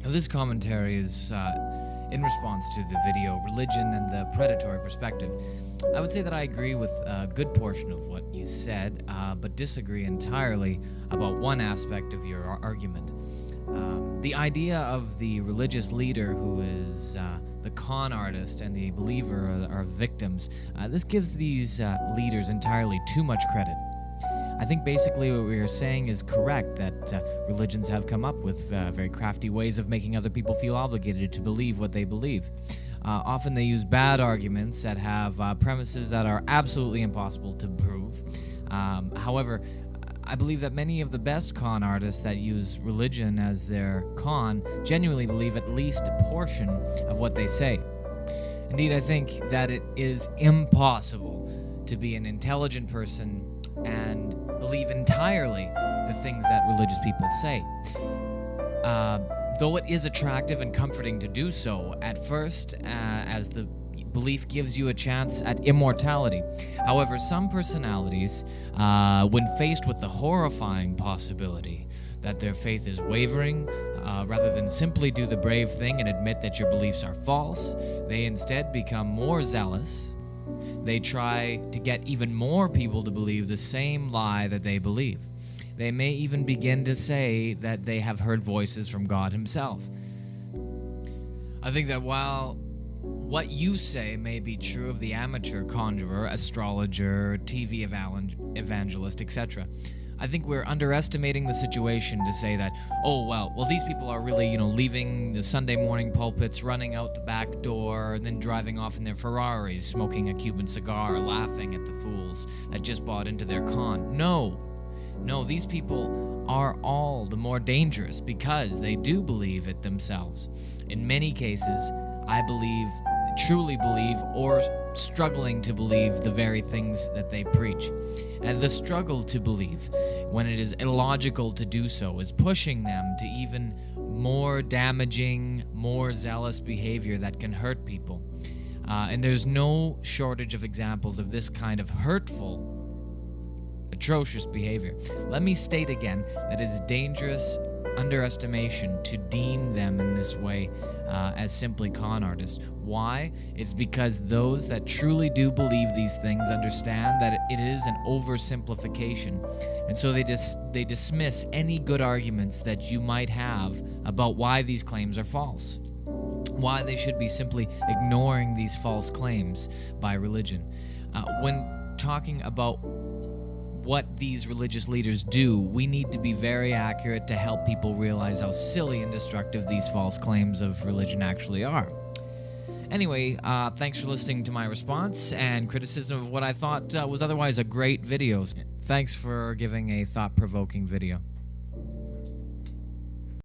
This commentary is in response to the video Religion and the Predatory Perspective. I would say that I agree with a good portion of what you said, but disagree entirely about one aspect of your argument. The idea of the religious leader who is the con artist and the believer are victims, this gives these leaders entirely too much credit. I think basically what we are saying is correct, that religions have come up with very crafty ways of making other people feel obligated to believe what they believe. Often they use bad arguments that have premises that are absolutely impossible to prove. However, I believe that many of the best con artists that use religion as their con genuinely believe at least a portion of what they say. Indeed, I think that it is impossible to be an intelligent person and believe entirely the things that religious people say. Though it is attractive and comforting to do so at first, as the belief gives you a chance at immortality. However, some personalities, when faced with the horrifying possibility that their faith is wavering, rather than simply do the brave thing and admit that your beliefs are false, they instead become more zealous. They try to get even more people to believe the same lie that they believe. They may even begin to say that they have heard voices from God himself. I think that while what you say may be true of the amateur conjurer, astrologer, TV evangelist, etc., I think we're underestimating the situation to say that, oh, well, these people are really, leaving the Sunday morning pulpits, running out the back door, and then driving off in their Ferraris, smoking a Cuban cigar, laughing at the fools that just bought into their con. No, these people are all the more dangerous because they do believe it themselves. In many cases, I truly believe, or struggling to believe the very things that they preach. And the struggle to believe, when it is illogical to do so, is pushing them to even more damaging, more zealous behavior that can hurt people. And there's no shortage of examples of this kind of hurtful, atrocious behavior. Let me state again that it is dangerous underestimation to deem them in this way as simply con artists. Why? It's because those that truly do believe these things understand that it is an oversimplification, and so they dismiss any good arguments that you might have about why these claims are false, why they should be simply ignoring these false claims by religion. When talking about what these religious leaders do, we need to be very accurate to help people realize how silly and destructive these false claims of religion actually are. Anyway, thanks for listening to my response and criticism of what I thought was otherwise a great video. Thanks for giving a thought-provoking video.